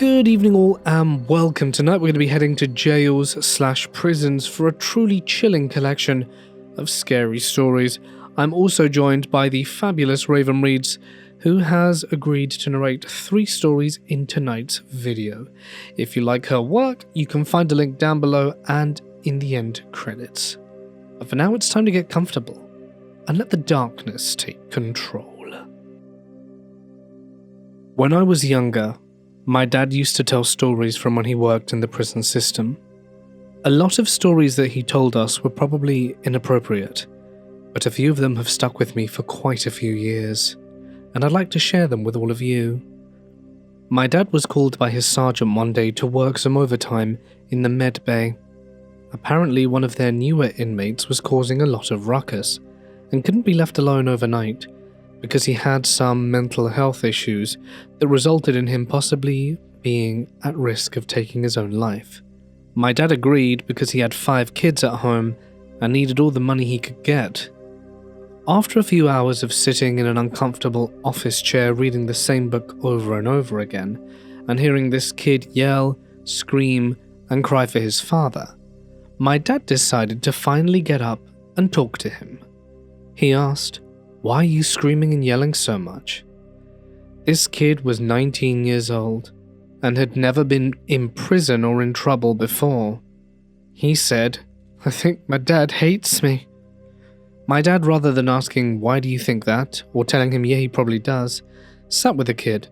Good evening all and welcome. Tonight we're going to be heading to jails/prisons for a truly chilling collection of scary stories. I'm also joined by the fabulous Raven Reeds, who has agreed to narrate 3 stories in tonight's video. If you like her work, you can find a link down below and in the end credits. But for now it's time to get comfortable and let the darkness take control. When I was younger, my dad used to tell stories from when he worked in the prison system. A lot of stories that he told us were probably inappropriate, but a few of them have stuck with me for quite a few years, and I'd like to share them with all of you. My dad was called by his sergeant one day to work some overtime in the med bay. Apparently one of their newer inmates was causing a lot of ruckus, and couldn't be left alone overnight, because he had some mental health issues that resulted in him possibly being at risk of taking his own life. My dad agreed because he had 5 kids at home and needed all the money he could get. After a few hours of sitting in an uncomfortable office chair reading the same book over and over again, and hearing this kid yell, scream, and cry for his father, my dad decided to finally get up and talk to him. He asked, "Why are you screaming and yelling so much?" This kid was 19 years old and had never been in prison or in trouble before. He said, "I think my dad hates me." My dad, rather than asking, "Why do you think that?" or telling him, "Yeah, he probably does," sat with the kid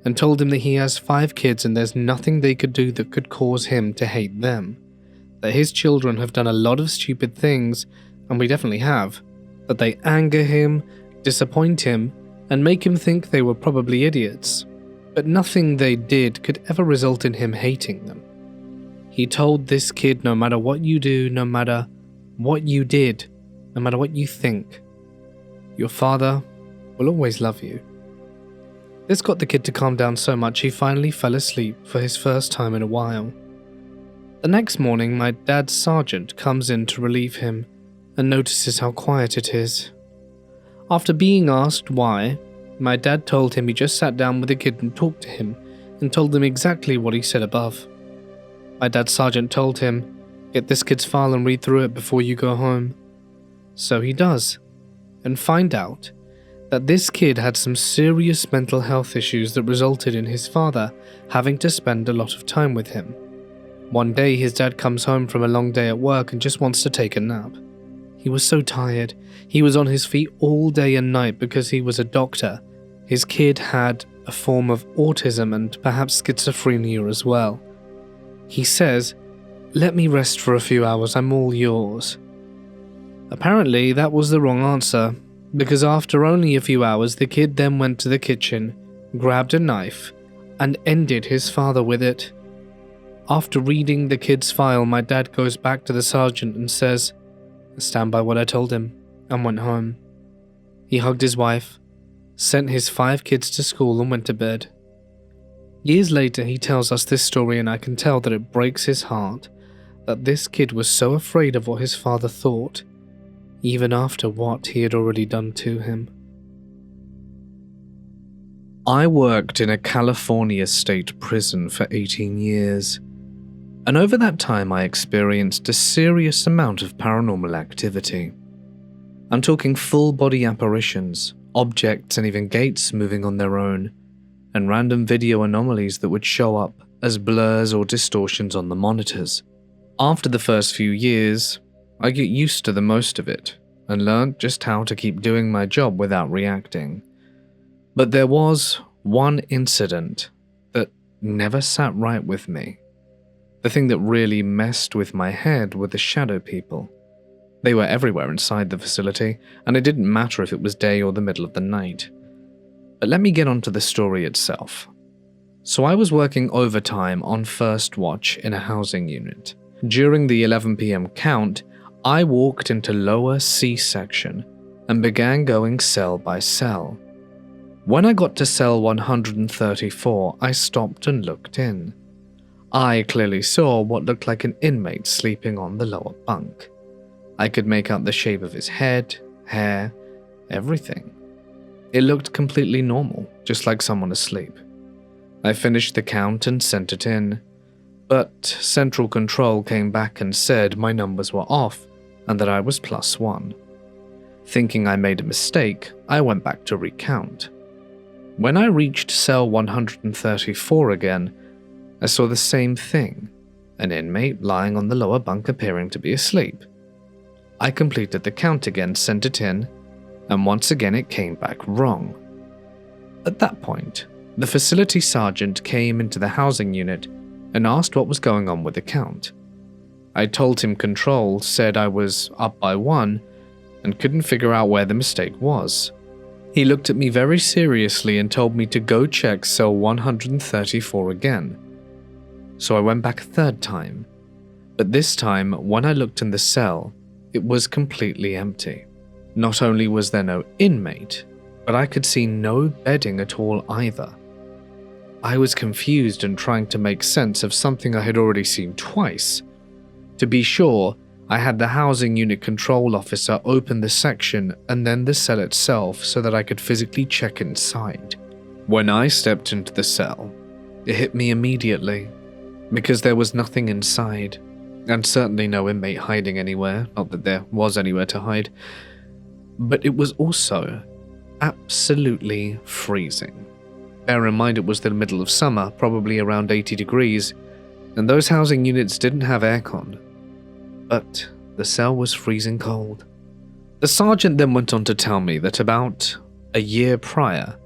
and told him that he has 5 kids and there's nothing they could do that could cause him to hate them. That his children have done a lot of stupid things, and we definitely have, that they anger him, disappoint him, and make him think they were probably idiots, but nothing they did could ever result in him hating them. He told this kid, no matter what you do, no matter what you did, no matter what you think, your father will always love you. This got the kid to calm down so much he finally fell asleep for his first time in a while. The next morning, my dad's sergeant comes in to relieve him and notices how quiet it is. After being asked why, my dad told him he just sat down with the kid and talked to him and told him exactly what he said above. My dad's sergeant told him, "Get this kid's file and read through it before you go home." So he does, and find out that this kid had some serious mental health issues that resulted in his father having to spend a lot of time with him. One day his dad comes home from a long day at work and just wants to take a nap. He was so tired. He was on his feet all day and night because he was a doctor. His kid had a form of autism and perhaps schizophrenia as well. He says, "Let me rest for a few hours, I'm all yours." Apparently that was the wrong answer, because after only a few hours the kid then went to the kitchen, grabbed a knife, and ended his father with it. After reading the kid's file, my dad goes back to the sergeant and says, "I stand by what I told him," and went home. He hugged his wife, sent his 5 kids to school and went to bed. Years later he tells us this story, and I can tell that it breaks his heart that this kid was so afraid of what his father thought, even after what he had already done to him. I worked in a California state prison for 18 years. And over that time I experienced a serious amount of paranormal activity. I'm talking full-body apparitions, objects and even gates moving on their own, and random video anomalies that would show up as blurs or distortions on the monitors. After the first few years, I get used to the most of it, and learned just how to keep doing my job without reacting. But there was one incident that never sat right with me. The thing that really messed with my head were the shadow people. They were everywhere inside the facility, and it didn't matter if it was day or the middle of the night. But let me get on to the story itself. So I was working overtime on first watch in a housing unit. During the 11 p.m. count, I walked into lower C section and began going cell by cell. When I got to cell 134, I stopped and looked in. I clearly saw what looked like an inmate sleeping on the lower bunk. I could make out the shape of his head, hair, everything. It looked completely normal, just like someone asleep. I finished the count and sent it in, but Central Control came back and said my numbers were off and that I was +1. Thinking I made a mistake, I went back to recount. When I reached cell 134 again, I saw the same thing, an inmate lying on the lower bunk appearing to be asleep. I completed the count again, sent it in, and once again it came back wrong. At that point, the facility sergeant came into the housing unit and asked what was going on with the count. I told him Control said I was up by 1 and couldn't figure out where the mistake was. He looked at me very seriously and told me to go check cell 134 again. So I went back a third time, but this time when I looked in the cell, it was completely empty. Not only was there no inmate, but I could see no bedding at all either. I was confused and trying to make sense of something I had already seen twice. To be sure, I had the housing unit control officer open the section and then the cell itself so that I could physically check inside. When I stepped into the cell, it hit me immediately, because there was nothing inside, and certainly no inmate hiding anywhere, not that there was anywhere to hide, but it was also absolutely freezing. Bear in mind it was the middle of summer, probably around 80 degrees, and those housing units didn't have aircon. But the cell was freezing cold. The sergeant then went on to tell me that about a year prior,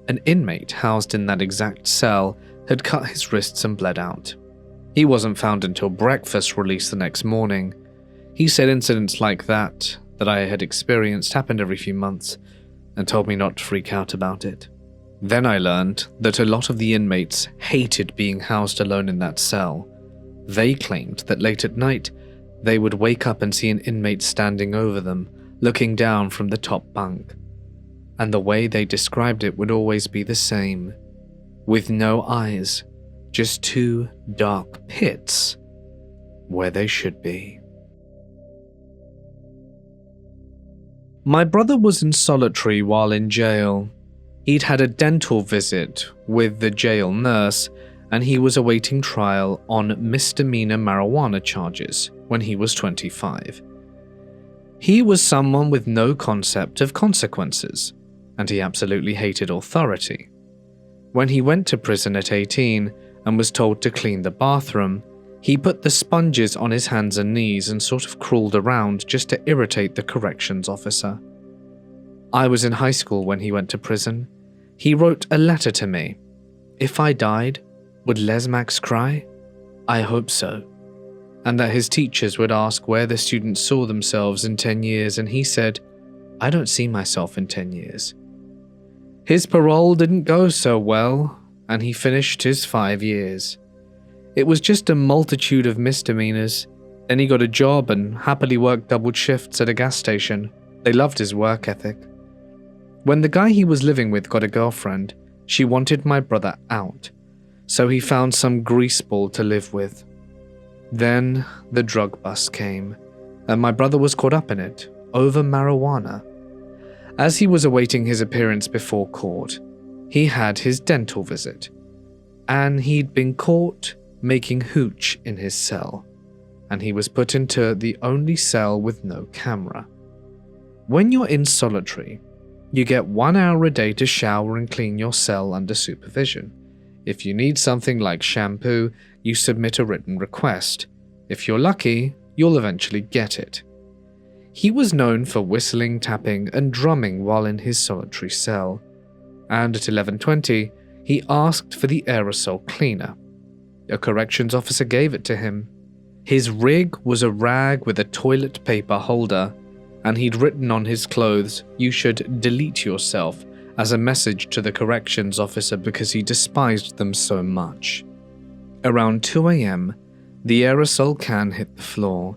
an inmate housed in that exact cell had cut his wrists and bled out. He wasn't found until breakfast release the next morning. He said incidents like that I had experienced happened every few months and told me not to freak out about it. Then I learned that a lot of the inmates hated being housed alone in that cell. They claimed that late at night, they would wake up and see an inmate standing over them, looking down from the top bunk. And the way they described it would always be the same, with no eyes, just 2 dark pits where they should be. My brother was in solitary while in jail. He'd had a dental visit with the jail nurse, and he was awaiting trial on misdemeanor marijuana charges when he was 25. He was someone with no concept of consequences, and he absolutely hated authority. When he went to prison at 18 and was told to clean the bathroom, he put the sponges on his hands and knees and sort of crawled around just to irritate the corrections officer. I was in high school when he went to prison. He wrote a letter to me. If I died, would Les Max cry? I hope so. And that his teachers would ask where the students saw themselves in 10 years, and he said, I don't see myself in 10 years. His parole didn't go so well, and he finished his 5 years. It was just a multitude of misdemeanors. Then he got a job and happily worked double shifts at a gas station. They loved his work ethic. When the guy he was living with got a girlfriend, she wanted my brother out, so he found some greaseball to live with. Then the drug bust came, and my brother was caught up in it, over marijuana. As he was awaiting his appearance before court, he had his dental visit, and he'd been caught making hooch in his cell, and he was put into the only cell with no camera. When you're in solitary, you get 1 hour a day to shower and clean your cell under supervision. If you need something like shampoo, you submit a written request. If you're lucky, you'll eventually get it. He was known for whistling, tapping, and drumming while in his solitary cell, and at 11:20, he asked for the aerosol cleaner. A corrections officer gave it to him. His rig was a rag with a toilet paper holder, and he'd written on his clothes, "You should delete yourself," as a message to the corrections officer because he despised them so much. Around 2 a.m., the aerosol can hit the floor,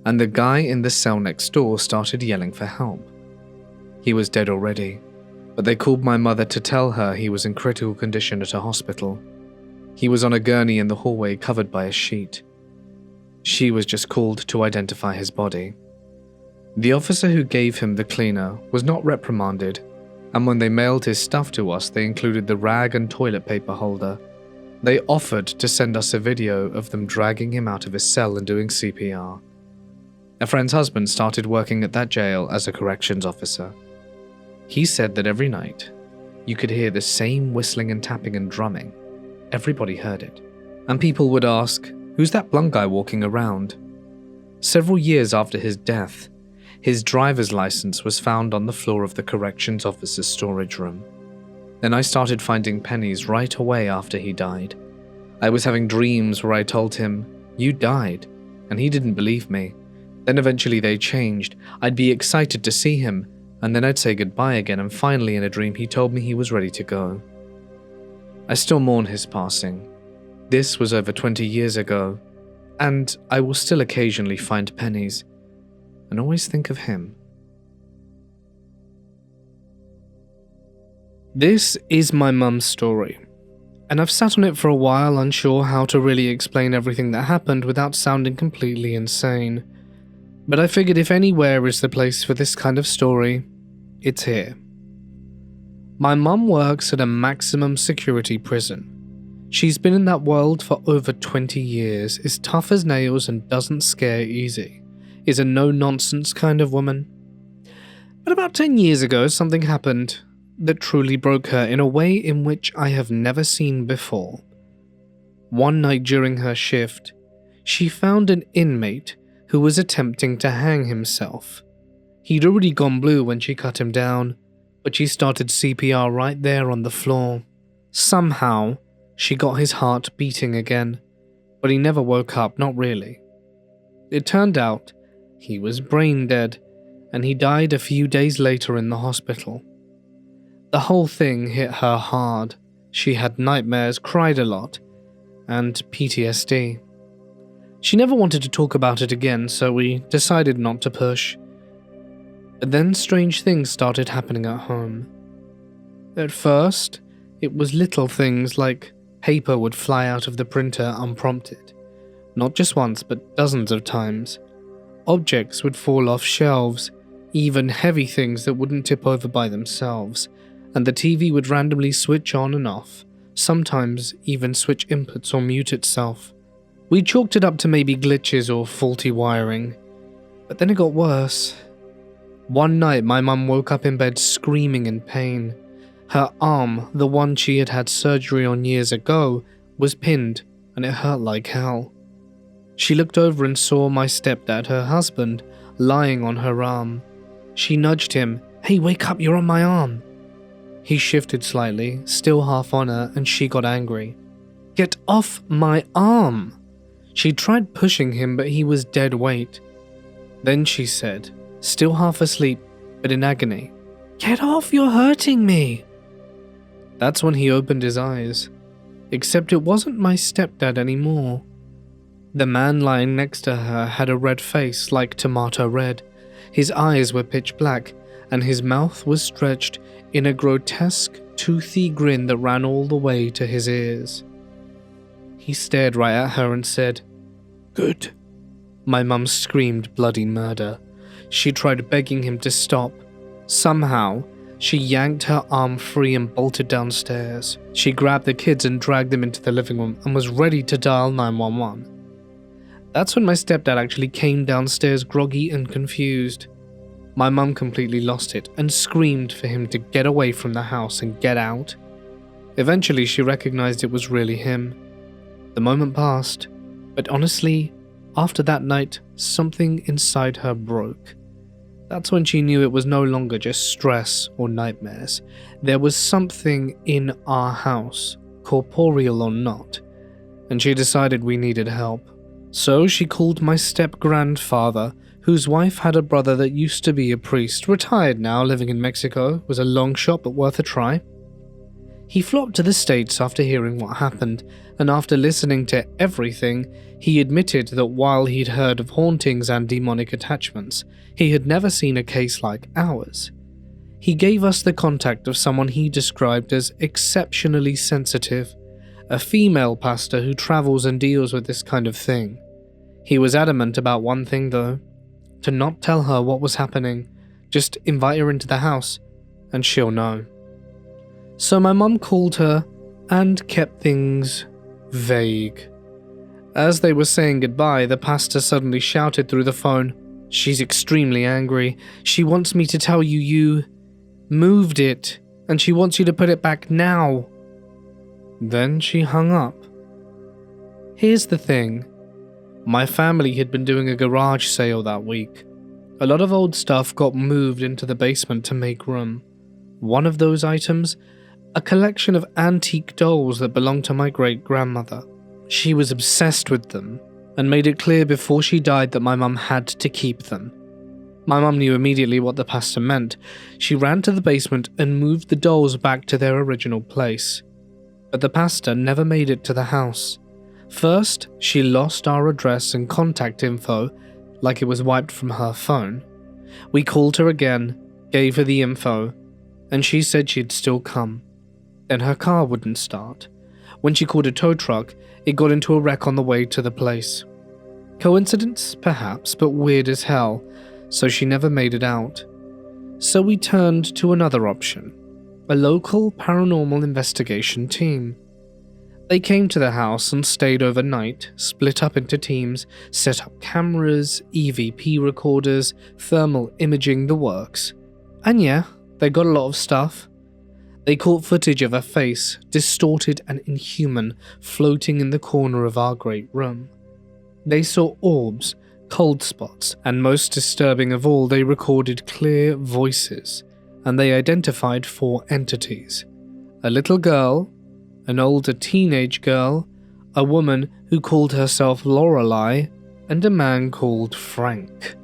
and the guy in the cell next door started yelling for help. He was dead already, but they called my mother to tell her he was in critical condition at a hospital. He was on a gurney in the hallway covered by a sheet. She was just called to identify his body. The officer who gave him the cleaner was not reprimanded, and when they mailed his stuff to us, they included the rag and toilet paper holder, They offered to send us a video of them dragging him out of his cell and doing CPR. A friend's husband started working at that jail as a corrections officer. He said that every night, you could hear the same whistling and tapping and drumming. Everybody heard it. And people would ask, "Who's that blonde guy walking around?" Several years after his death, his driver's license was found on the floor of the corrections officer's storage room. Then I started finding pennies right away after he died. I was having dreams where I told him, "You died," and he didn't believe me. Then eventually they changed. I'd be excited to see him, and then I'd say goodbye again, and finally in a dream he told me he was ready to go. I still mourn his passing. This was over 20 years ago, and I will still occasionally find pennies, and always think of him. This is my mum's story, and I've sat on it for a while, unsure how to really explain everything that happened without sounding completely insane. But I figured if anywhere is the place for this kind of story, it's here. My mum works at a maximum security prison. She's been in that world for over 20 years, is tough as nails and doesn't scare easy, is a no-nonsense kind of woman. But about 10 years ago, something happened that truly broke her in a way in which I have never seen before. One night during her shift, she found an inmate who was attempting to hang himself. He'd already gone blue when she cut him down, but she started CPR right there on the floor. Somehow, she got his heart beating again, but he never woke up, not really. It turned out he was brain dead, and he died a few days later in the hospital. The whole thing hit her hard. She had nightmares, cried a lot, and PTSD. She never wanted to talk about it again, so we decided not to push. But then strange things started happening at home. At first, it was little things like paper would fly out of the printer unprompted. Not just once, but dozens of times. Objects would fall off shelves, even heavy things that wouldn't tip over by themselves, and the TV would randomly switch on and off, sometimes even switch inputs or mute itself. We chalked it up to maybe glitches or faulty wiring, but then it got worse. One night my mum woke up in bed screaming in pain. Her arm, the one she had had surgery on years ago, was pinned and it hurt like hell. She looked over and saw my stepdad, her husband, lying on her arm. She nudged him, "Hey, wake up, you're on my arm." He shifted slightly, still half on her, and she got angry. "Get off my arm!" She tried pushing him, but he was dead weight. Then she said, still half asleep, but in agony, "Get off, you're hurting me." That's when he opened his eyes. Except it wasn't my stepdad anymore. The man lying next to her had a red face like tomato red. His eyes were pitch black, and his mouth was stretched in a grotesque, toothy grin that ran all the way to his ears. He stared right at her and said, "Good." My mum screamed bloody murder. She tried begging him to stop. Somehow, she yanked her arm free and bolted downstairs. She grabbed the kids and dragged them into the living room and was ready to dial 911. That's when my stepdad actually came downstairs groggy and confused. My mum completely lost it and screamed for him to get away from the house and get out. Eventually she recognized it was really him. The moment passed, but honestly, after that night, something inside her broke. That's when she knew it was no longer just stress or nightmares. There was something in our house, corporeal or not, and she decided we needed help. So she called my step-grandfather, whose wife had a brother that used to be a priest, retired now, living in Mexico, was a long shot but worth a try. He flopped to the States after hearing what happened, and after listening to everything, he admitted that while he'd heard of hauntings and demonic attachments, he had never seen a case like ours. He gave us the contact of someone he described as exceptionally sensitive, a female pastor who travels and deals with this kind of thing. He was adamant about one thing though, to not tell her what was happening, just invite her into the house, and she'll know. So my mum called her and kept things vague. As they were saying goodbye, the pastor suddenly shouted through the phone, "She's extremely angry. She wants me to tell you you moved it, and she wants you to put it back now." Then she hung up. Here's the thing. My family had been doing a garage sale that week. A lot of old stuff got moved into the basement to make room. One of those items, a collection of antique dolls that belonged to my great-grandmother. She was obsessed with them, and made it clear before she died that my mum had to keep them. My mum knew immediately what the pastor meant. She ran to the basement and moved the dolls back to their original place. But the pastor never made it to the house. First, she lost our address and contact info, like it was wiped from her phone. We called her again, gave her the info, and she said she'd still come. Then her car wouldn't start. When she called a tow truck, it got into a wreck on the way to the place. Coincidence, perhaps, but weird as hell, so she never made it out. So we turned to another option, a local paranormal investigation team. They came to the house and stayed overnight, split up into teams, set up cameras, EVP recorders, thermal imaging, the works. And yeah, they got a lot of stuff. They caught footage of a face, distorted and inhuman, floating in the corner of our great room. They saw orbs, cold spots, and most disturbing of all, they recorded clear voices, and they identified 4 entities. A little girl, an older teenage girl, a woman who called herself Lorelei, and a man called Frank.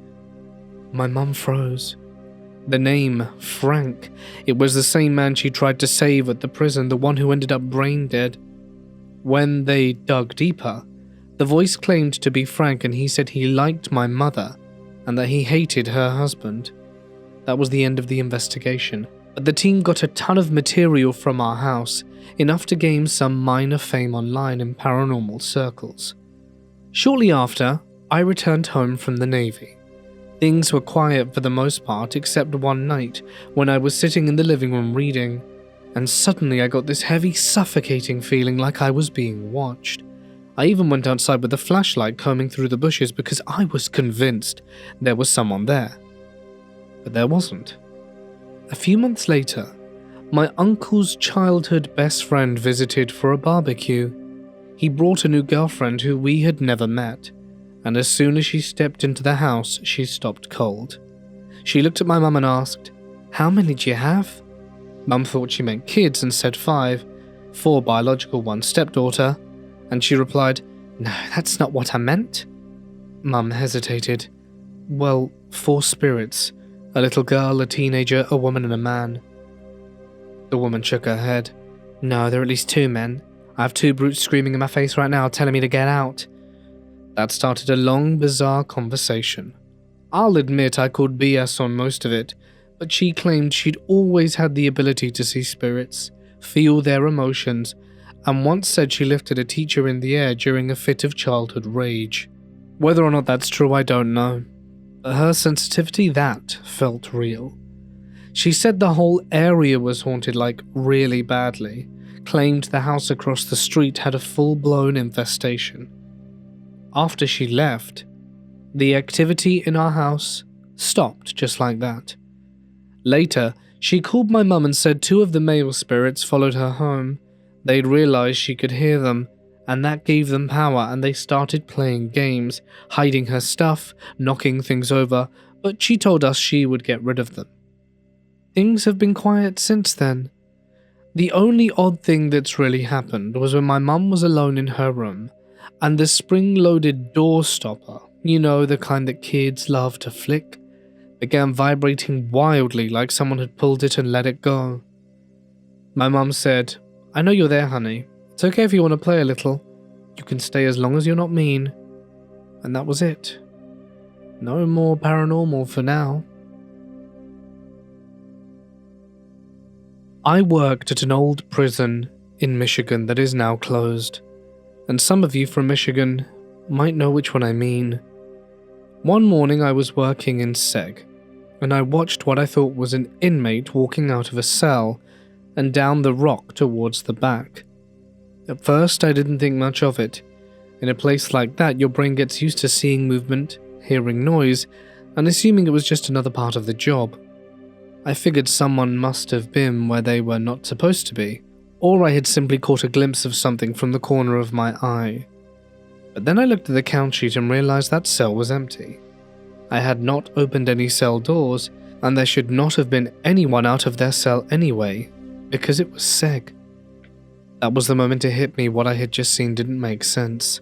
My mum froze. The name, Frank, it was the same man she tried to save at the prison, the one who ended up brain dead. When they dug deeper, the voice claimed to be Frank, and he said he liked my mother and that he hated her husband. That was the end of the investigation, but the team got a ton of material from our house, enough to gain some minor fame online in paranormal circles. Shortly after, I returned home from the Navy. Things were quiet for the most part, except one night when I was sitting in the living room reading, and suddenly I got this heavy, suffocating feeling like I was being watched. I even went outside with a flashlight combing through the bushes because I was convinced there was someone there. But there wasn't. A few months later, my uncle's childhood best friend visited for a barbecue. He brought a new girlfriend who we had never met, and as soon as she stepped into the house, she stopped cold. She looked at my mum and asked, "How many do you have?" Mum thought she meant kids and said 5, 4 biological, 1 stepdaughter, and she replied, "No, that's not what I meant." Mum hesitated. "Well, 4 spirits, a little girl, a teenager, a woman and a man." The woman shook her head. "No, there are at least 2 men. I have 2 brutes screaming in my face right now telling me to get out." That started a long, bizarre conversation. I'll admit I called BS on most of it, but she claimed she'd always had the ability to see spirits, feel their emotions, and once said she lifted a teacher in the air during a fit of childhood rage. Whether or not that's true, I don't know, but her sensitivity, that felt real. She said the whole area was haunted, like really badly, claimed the house across the street had a full-blown infestation. After she left, the activity in our house stopped just like that. Later, she called my mum and said 2 of the male spirits followed her home. They'd realized she could hear them, and that gave them power, and they started playing games, hiding her stuff, knocking things over, but she told us she would get rid of them. Things have been quiet since then. The only odd thing that's really happened was when my mum was alone in her room, and the spring-loaded door stopper, you know, the kind that kids love to flick, began vibrating wildly like someone had pulled it and let it go. My mum said, "I know you're there, honey. It's okay if you want to play a little. You can stay as long as you're not mean." And that was it. No more paranormal for now. I worked at an old prison in Michigan that is now closed, and some of you from Michigan might know which one I mean. One morning I was working in Seg, and I watched what I thought was an inmate walking out of a cell and down the rock towards the back. At first, I didn't think much of it. In a place like that, your brain gets used to seeing movement, hearing noise, and assuming it was just another part of the job. I figured someone must have been where they were not supposed to be, or I had simply caught a glimpse of something from the corner of my eye. But then I looked at the count sheet and realized that cell was empty. I had not opened any cell doors, and there should not have been anyone out of their cell anyway, because it was Seg. That was the moment it hit me what I had just seen didn't make sense.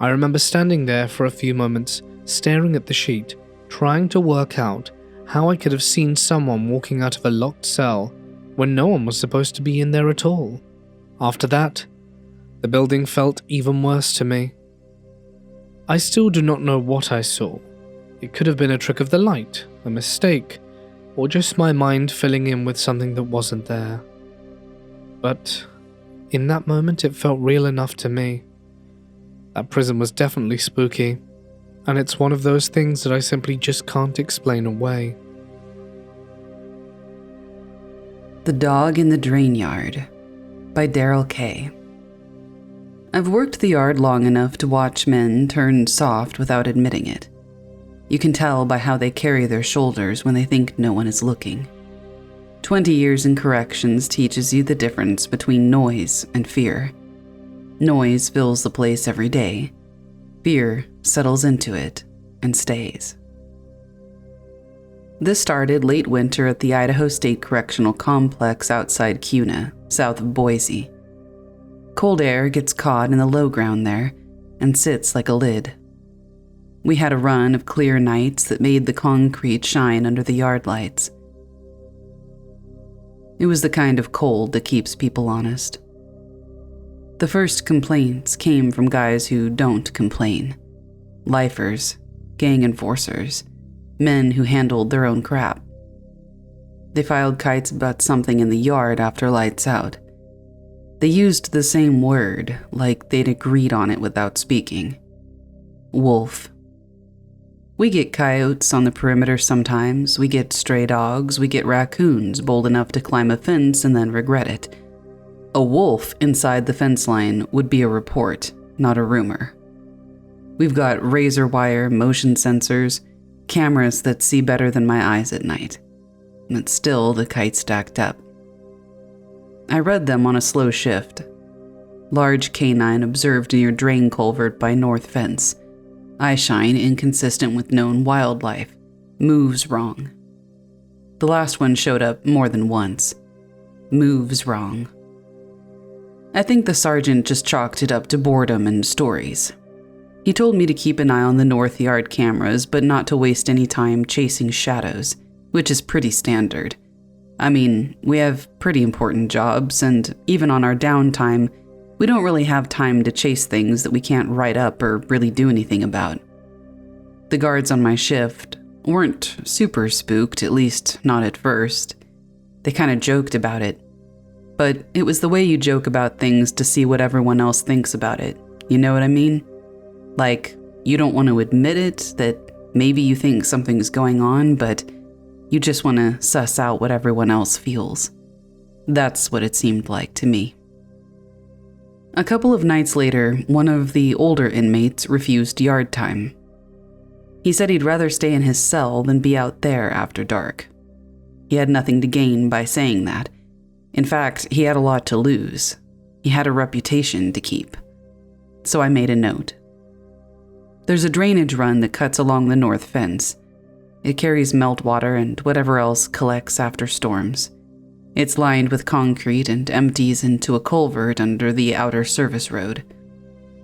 I remember standing there for a few moments, staring at the sheet, trying to work out how I could have seen someone walking out of a locked cell when no one was supposed to be in there at all. After that, the building felt even worse to me. I still do not know what I saw. It could have been a trick of the light, a mistake, or just my mind filling in with something that wasn't there. But in that moment, it felt real enough to me. That prison was definitely spooky, and it's one of those things that I simply just can't explain away. The Dog in the Drain Yard by Daryl K. I've worked the yard long enough to watch men turn soft without admitting it. You can tell by how they carry their shoulders when they think no one is looking. 20 years in corrections teaches you the difference between noise and fear. Noise fills the place every day. Fear settles into it and stays. This started late winter at the Idaho State Correctional Complex outside Kuna, south of Boise. Cold air gets caught in the low ground there and sits like a lid. We had a run of clear nights that made the concrete shine under the yard lights. It was the kind of cold that keeps people honest. The first complaints came from guys who don't complain. Lifers, gang enforcers, men who handled their own crap. They filed kites about something in the yard after lights out. They used the same word, like they'd agreed on it without speaking. Wolf. We get coyotes on the perimeter sometimes, we get stray dogs, we get raccoons bold enough to climb a fence and then regret it. A wolf inside the fence line would be a report, not a rumor. We've got razor wire, motion sensors, cameras that see better than my eyes at night. But still, the kite stacked up. I read them on a slow shift. Large canine observed near drain culvert by north fence. Eyeshine inconsistent with known wildlife. Moves wrong. The last one showed up more than once. Moves wrong. I think the sergeant just chalked it up to boredom and stories. He told me to keep an eye on the north yard cameras, but not to waste any time chasing shadows, which is pretty standard. I mean, we have pretty important jobs, and even on our downtime, we don't really have time to chase things that we can't write up or really do anything about. The guards on my shift weren't super spooked, at least not at first. They kind of joked about it. But it was the way you joke about things to see what everyone else thinks about it. You know what I mean? Like, you don't want to admit it, that maybe you think something's going on, but you just want to suss out what everyone else feels. That's what it seemed like to me. A couple of nights later, one of the older inmates refused yard time. He said he'd rather stay in his cell than be out there after dark. He had nothing to gain by saying that. In fact, he had a lot to lose. He had a reputation to keep. So I made a note. There's a drainage run that cuts along the north fence. It carries meltwater and whatever else collects after storms. It's lined with concrete and empties into a culvert under the outer service road.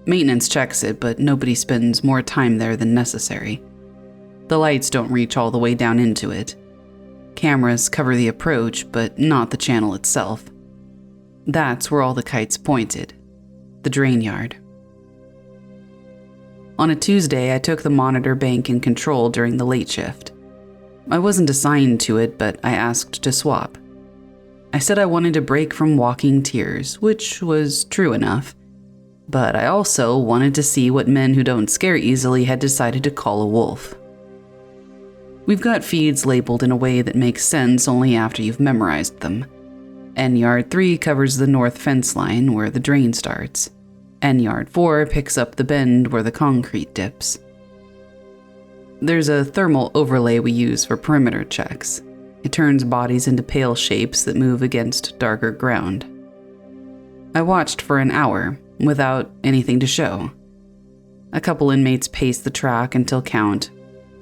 Maintenance checks it, but nobody spends more time there than necessary. The lights don't reach all the way down into it. Cameras cover the approach, but not the channel itself. That's where all the kites pointed. The drain yard. On a Tuesday, I took the monitor bank in control during the late shift. I wasn't assigned to it, but I asked to swap. I said I wanted a break from walking tears, which was true enough. But I also wanted to see what men who don't scare easily had decided to call a wolf. We've got feeds labeled in a way that makes sense only after you've memorized them. N-Yard 3 covers the north fence line where the drain starts. N-Yard 4 picks up the bend where the concrete dips. There's a thermal overlay we use for perimeter checks. It turns bodies into pale shapes that move against darker ground. I watched for an hour without anything to show. A couple inmates paced the track until count.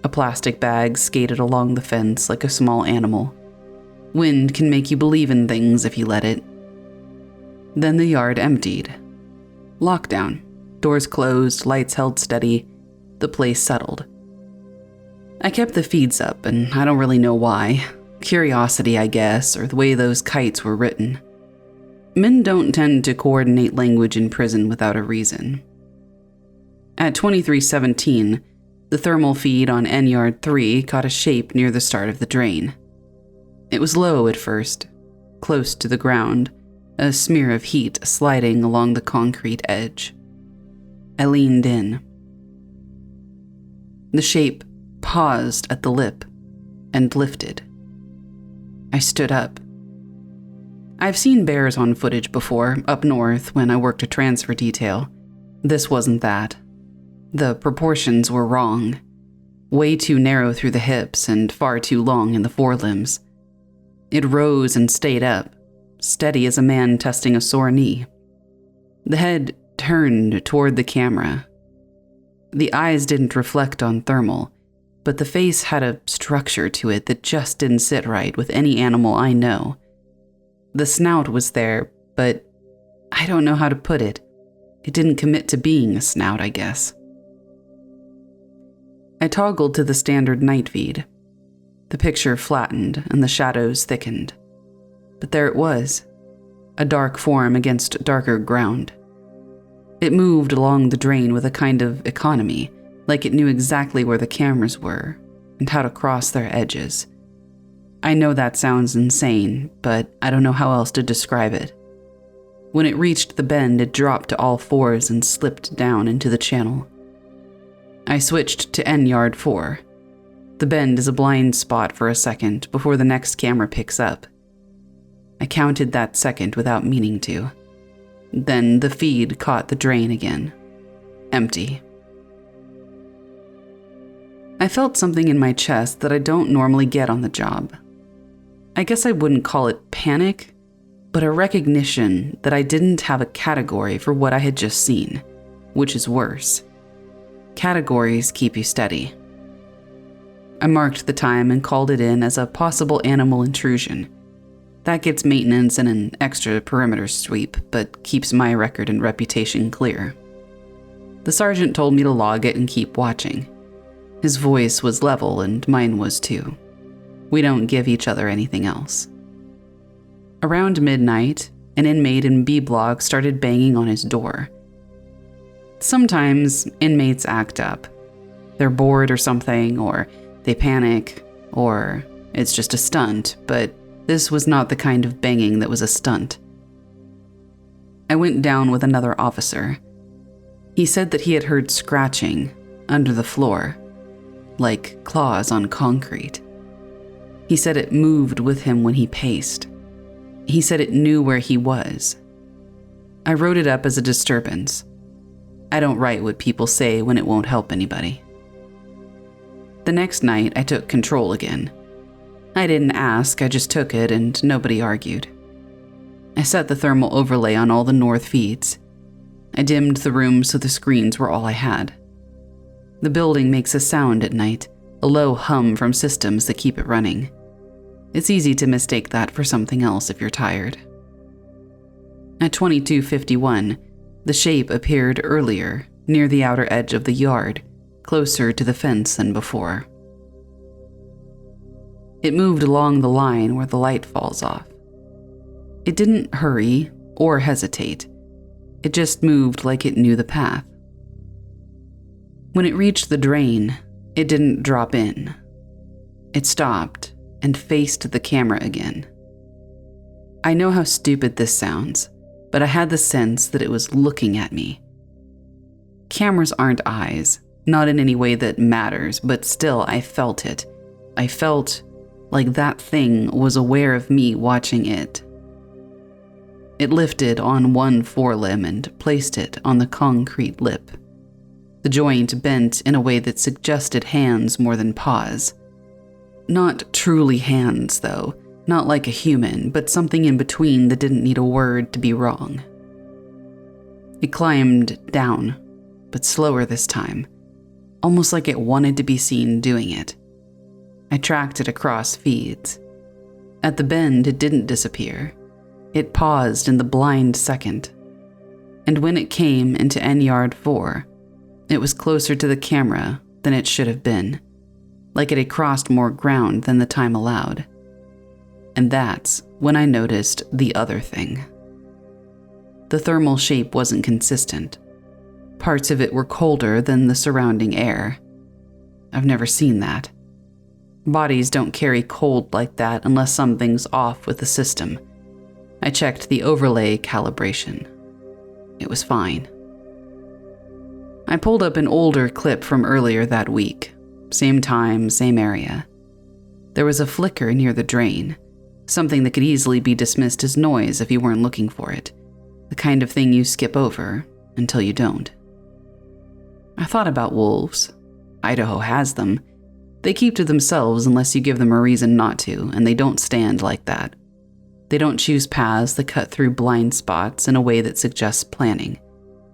A plastic bag skated along the fence like a small animal. Wind can make you believe in things if you let it. Then the yard emptied. Lockdown. Doors closed, lights held steady. The place settled. I kept the feeds up, and I don't really know why. Curiosity, I guess, or the way those kites were written. Men don't tend to coordinate language in prison without a reason. At 2317, the thermal feed on N-Yard 3 caught a shape near the start of the drain. It was low at first, close to the ground, a smear of heat sliding along the concrete edge. I leaned in. The shape paused at the lip and lifted. I stood up. I've seen bears on footage before, up north when I worked a transfer detail. This wasn't that. The proportions were wrong. Way too narrow through the hips and far too long in the forelimbs. It rose and stayed up, steady as a man testing a sore knee. The head turned toward the camera. The eyes didn't reflect on thermal, but the face had a structure to it that just didn't sit right with any animal I know. The snout was there, but I don't know how to put it. It didn't commit to being a snout, I guess. I toggled to the standard night feed. The picture flattened and the shadows thickened. But there it was, a dark form against darker ground. It moved along the drain with a kind of economy, like it knew exactly where the cameras were and how to cross their edges. I know that sounds insane, but I don't know how else to describe it. When it reached the bend, it dropped to all fours and slipped down into the channel. I switched to N-Yard 4. The bend is a blind spot for a second before the next camera picks up. I counted that second without meaning to. Then the feed caught the drain again. Empty. I felt something in my chest that I don't normally get on the job. I guess I wouldn't call it panic, but a recognition that I didn't have a category for what I had just seen, which is worse. Categories keep you steady. I marked the time and called it in as a possible animal intrusion. That gets maintenance and an extra perimeter sweep, but keeps my record and reputation clear. The sergeant told me to log it and keep watching. His voice was level and mine was too. We don't give each other anything else. Around midnight, an inmate in B block started banging on his door. Sometimes inmates act up. They're bored or something, or they panic, or it's just a stunt, but this was not the kind of banging that was a stunt. I went down with another officer. He said that he had heard scratching under the floor, like claws on concrete. He said it moved with him when he paced. He said it knew where he was. I wrote it up as a disturbance. I don't write what people say when it won't help anybody. The next night, I took control again. I didn't ask, I just took it and nobody argued. I set the thermal overlay on all the north feeds. I dimmed the room so the screens were all I had. The building makes a sound at night, a low hum from systems that keep it running. It's easy to mistake that for something else if you're tired. At 22:51, the shape appeared earlier, near the outer edge of the yard, closer to the fence than before. It moved along the line where the light falls off. It didn't hurry or hesitate. It just moved like it knew the path. When it reached the drain, it didn't drop in. It stopped and faced the camera again. I know how stupid this sounds, but I had the sense that it was looking at me. Cameras aren't eyes, not in any way that matters, but still I felt it. I felt like that thing was aware of me watching it. It lifted on one forelimb and placed it on the concrete lip. The joint bent in a way that suggested hands more than paws. Not truly hands, though. Not like a human, but something in between that didn't need a word to be wrong. It climbed down, but slower this time, almost like it wanted to be seen doing it. I tracked it across feeds. At the bend, it didn't disappear. It paused in the blind second. And when it came into N-Yard 4, it was closer to the camera than it should have been, like it had crossed more ground than the time allowed. And that's when I noticed the other thing. The thermal shape wasn't consistent. Parts of it were colder than the surrounding air. I've never seen that. Bodies don't carry cold like that unless something's off with the system. I checked the overlay calibration. It was fine. I pulled up an older clip from earlier that week. Same time, same area. There was a flicker near the drain, something that could easily be dismissed as noise if you weren't looking for it, the kind of thing you skip over until you don't. I thought about wolves. Idaho has them. They keep to themselves unless you give them a reason not to, and they don't stand like that. They don't choose paths that cut through blind spots in a way that suggests planning,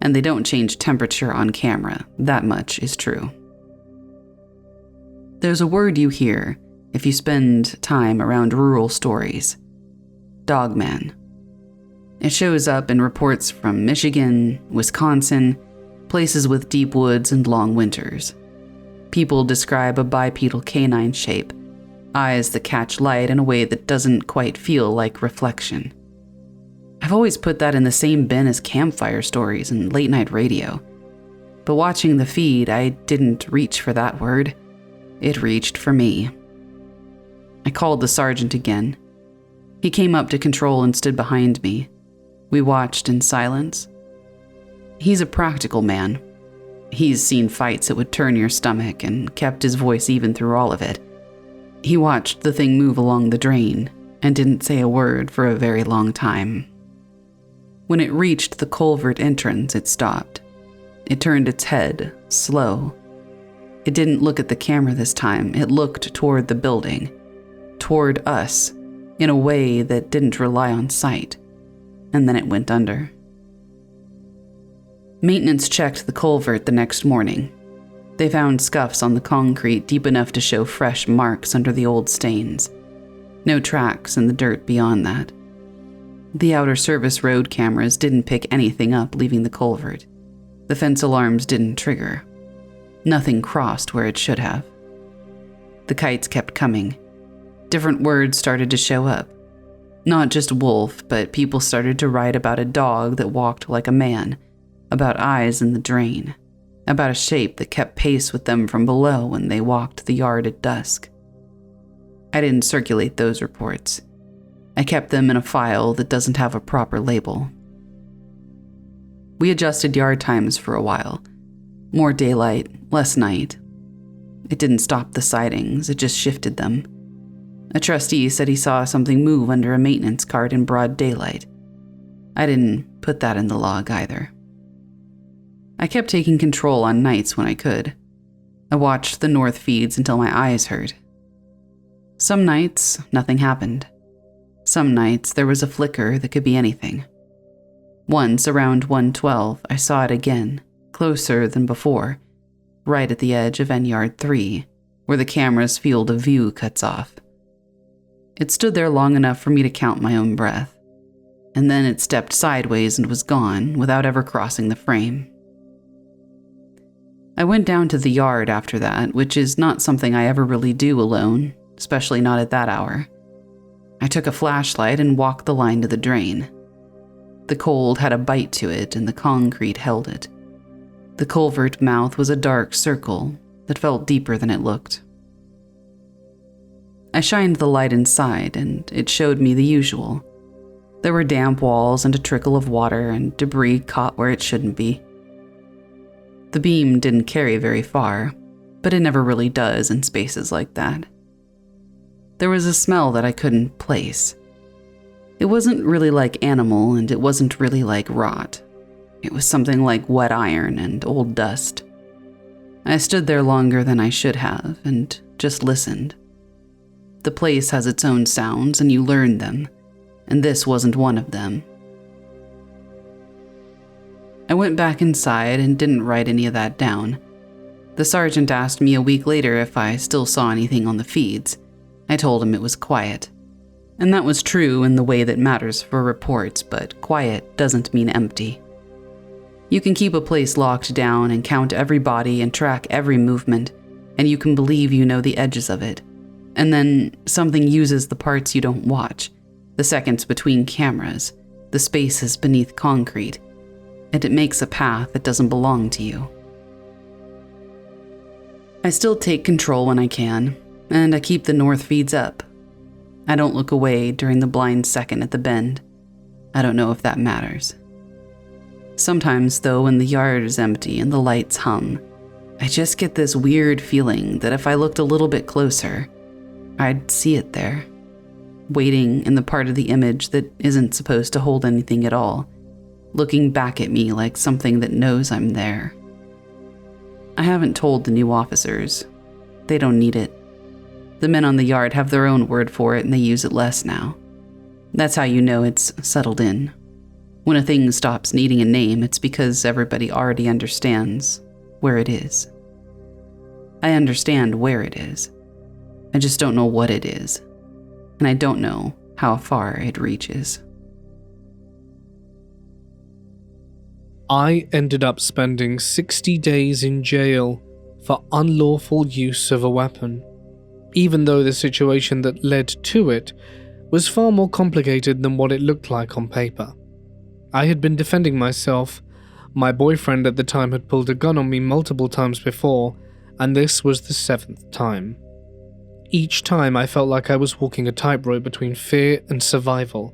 and they don't change temperature on camera. That much is true. There's a word you hear if you spend time around rural stories: dogman. It shows up in reports from Michigan, Wisconsin, places with deep woods and long winters. People describe a bipedal canine shape, eyes that catch light in a way that doesn't quite feel like reflection. I've always put that in the same bin as campfire stories and late night radio. But watching the feed, I didn't reach for that word. It reached for me. I called the sergeant again. He came up to control and stood behind me. We watched in silence. He's a practical man. He's seen fights that would turn your stomach and kept his voice even through all of it. He watched the thing move along the drain and didn't say a word for a very long time. When it reached the culvert entrance, it stopped. It turned its head, slow. It didn't look at the camera this time. It looked toward the building, toward us, in a way that didn't rely on sight. And then it went under. Maintenance checked the culvert the next morning. They found scuffs on the concrete deep enough to show fresh marks under the old stains. No tracks in the dirt beyond that. The outer service road cameras didn't pick anything up leaving the culvert. The fence alarms didn't trigger. Nothing crossed where it should have. The kites kept coming. Different words started to show up. Not just wolf, but people started to write about a dog that walked like a man, about eyes in the drain, about a shape that kept pace with them from below when they walked the yard at dusk. I didn't circulate those reports. I kept them in a file that doesn't have a proper label. We adjusted yard times for a while. More daylight, less night. It didn't stop the sightings, it just shifted them. A trustee said he saw something move under a maintenance cart in broad daylight. I didn't put that in the log either. I kept taking control on nights when I could. I watched the north feeds until my eyes hurt. Some nights, nothing happened. Some nights, there was a flicker that could be anything. Once, around 1:12, I saw it again, closer than before, right at the edge of N-Yard 3, where the camera's field of view cuts off. It stood there long enough for me to count my own breath, and then it stepped sideways and was gone without ever crossing the frame. I went down to the yard after that, which is not something I ever really do alone, especially not at that hour. I took a flashlight and walked the line to the drain. The cold had a bite to it, and the concrete held it. The culvert mouth was a dark circle that felt deeper than it looked. I shined the light inside, and it showed me the usual. There were damp walls and a trickle of water, and debris caught where it shouldn't be. The beam didn't carry very far, but it never really does in spaces like that. There was a smell that I couldn't place. It wasn't really like animal, and it wasn't really like rot. It was something like wet iron and old dust. I stood there longer than I should have, and just listened. The place has its own sounds, and you learn them, and this wasn't one of them. I went back inside and didn't write any of that down. The sergeant asked me a week later if I still saw anything on the feeds. I told him it was quiet. And that was true in the way that matters for reports, but quiet doesn't mean empty. You can keep a place locked down and count every body and track every movement, and you can believe you know the edges of it. And then something uses the parts you don't watch, the seconds between cameras, the spaces beneath concrete, and it makes a path that doesn't belong to you. I still take control when I can, and I keep the north feeds up. I don't look away during the blind second at the bend. I don't know if that matters. Sometimes, though, when the yard is empty and the lights hum, I just get this weird feeling that if I looked a little bit closer, I'd see it there, waiting in the part of the image that isn't supposed to hold anything at all, looking back at me like something that knows I'm there. I haven't told the new officers. They don't need it. The men on the yard have their own word for it and they use it less now. That's how you know it's settled in. When a thing stops needing a name, it's because everybody already understands where it is. I understand where it is. I just don't know what it is. And I don't know how far it reaches. I ended up spending 60 days in jail for unlawful use of a weapon, even though the situation that led to it was far more complicated than what it looked like on paper. I had been defending myself. My boyfriend at the time had pulled a gun on me multiple times before, and this was the 7th time. Each time I felt like I was walking a tightrope between fear and survival,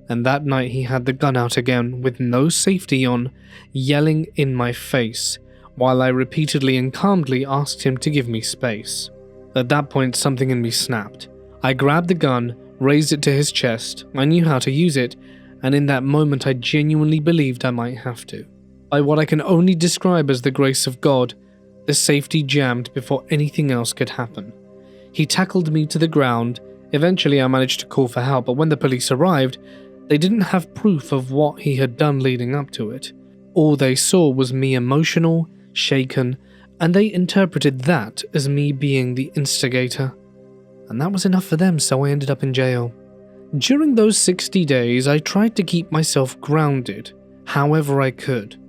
and that night he had the gun out again with no safety on, yelling in my face, while I repeatedly and calmly asked him to give me space. At that point, something in me snapped. I grabbed the gun, raised it to his chest. I knew how to use it, and in that moment I genuinely believed I might have to. By what I can only describe as the grace of God, the safety jammed before anything else could happen. He tackled me to the ground. Eventually I managed to call for help, but when the police arrived, they didn't have proof of what he had done leading up to it. All they saw was me emotional, shaken, and they interpreted that as me being the instigator. And that was enough for them, so I ended up in jail. During those 60 days, I tried to keep myself grounded, however I could.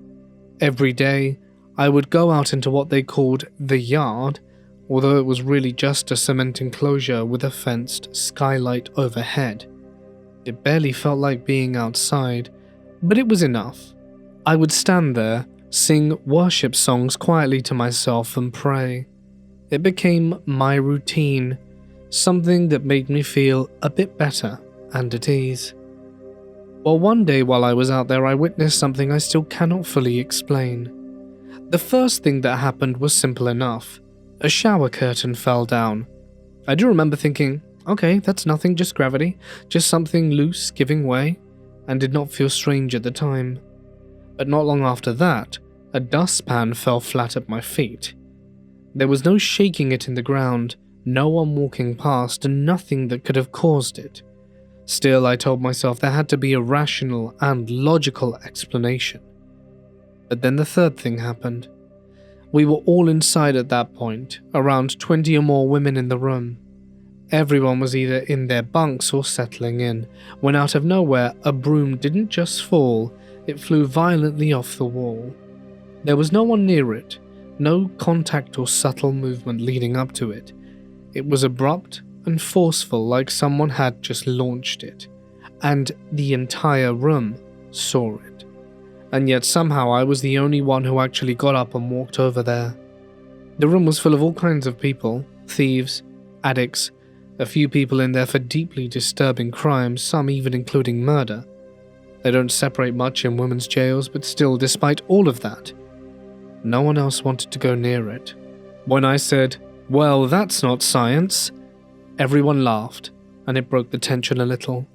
Every day, I would go out into what they called the yard, although it was really just a cement enclosure with a fenced skylight overhead. It barely felt like being outside, but it was enough. I would stand there, sing worship songs quietly to myself and pray. It became my routine, something that made me feel a bit better and at ease. Well, one day while I was out there, I witnessed something I still cannot fully explain. The first thing that happened was simple enough. A shower curtain fell down. I do remember thinking, okay, that's nothing, just gravity, just something loose giving way, and did not feel strange at the time. But not long after that, a dustpan fell flat at my feet. There was no shaking it in the ground, no one walking past, and nothing that could have caused it. Still, I told myself there had to be a rational and logical explanation. But then the third thing happened. We were all inside at that point, around 20 or more women in the room. Everyone was either in their bunks or settling in, when out of nowhere a broom didn't just fall, it flew violently off the wall. There was no one near it, no contact or subtle movement leading up to it. It was abrupt and forceful, like someone had just launched it, and the entire room saw it. And yet somehow I was the only one who actually got up and walked over there. The room was full of all kinds of people, thieves, addicts, a few people in there for deeply disturbing crimes, some even including murder. They don't separate much in women's jails, but still, despite all of that, no one else wanted to go near it. When I said, "Well, that's not science," everyone laughed, and it broke the tension a little.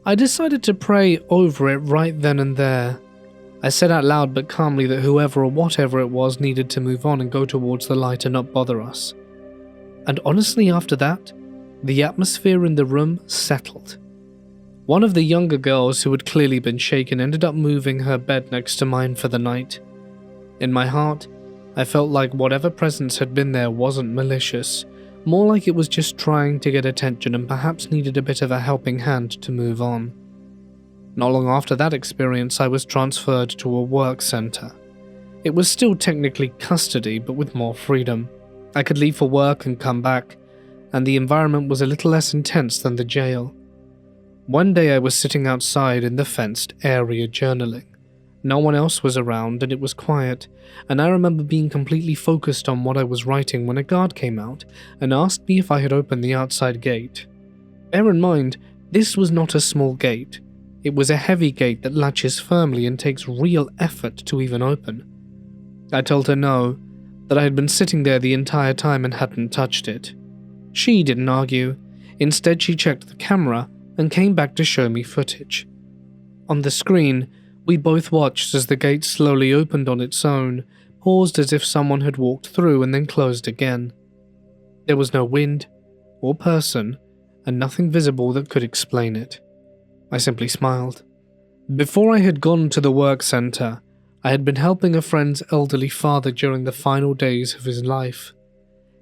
I decided to pray over it right then and there. I said out loud but calmly that whoever or whatever it was needed to move on and go towards the light and not bother us. And honestly, after that, the atmosphere in the room settled. One of the younger girls who had clearly been shaken ended up moving her bed next to mine for the night. In my heart, I felt like whatever presence had been there wasn't malicious, more like it was just trying to get attention and perhaps needed a bit of a helping hand to move on. Not long after that experience, I was transferred to a work center. It was still technically custody, but with more freedom. I could leave for work and come back, and the environment was a little less intense than the jail. One day I was sitting outside in the fenced area journaling. No one else was around and it was quiet, and I remember being completely focused on what I was writing when a guard came out and asked me if I had opened the outside gate. Bear in mind, this was not a small gate. It was a heavy gate that latches firmly and takes real effort to even open. I told her no, that I had been sitting there the entire time and hadn't touched it. She didn't argue. Instead, she checked the camera and came back to show me footage. On the screen, we both watched as the gate slowly opened on its own, paused as if someone had walked through and then closed again. There was no wind or person, and nothing visible that could explain it. I simply smiled. Before I had gone to the work center, I had been helping a friend's elderly father during the final days of his life.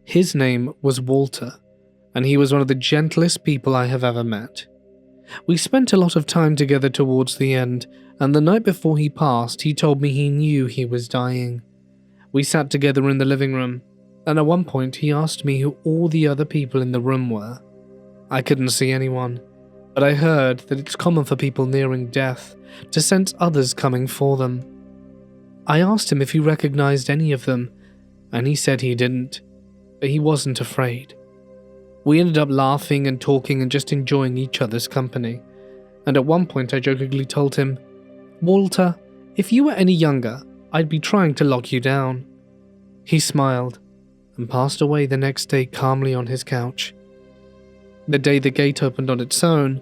His name was Walter, and he was one of the gentlest people I have ever met. We spent a lot of time together towards the end, and the night before he passed, he told me he knew he was dying. We sat together in the living room, and at one point he asked me who all the other people in the room were. I couldn't see anyone, but I heard that it's common for people nearing death to sense others coming for them. I asked him if he recognized any of them, and he said he didn't, but he wasn't afraid. We ended up laughing and talking and just enjoying each other's company, and at one point I jokingly told him, "Walter, if you were any younger, I'd be trying to lock you down." He smiled and passed away the next day calmly on his couch. The day the gate opened on its own,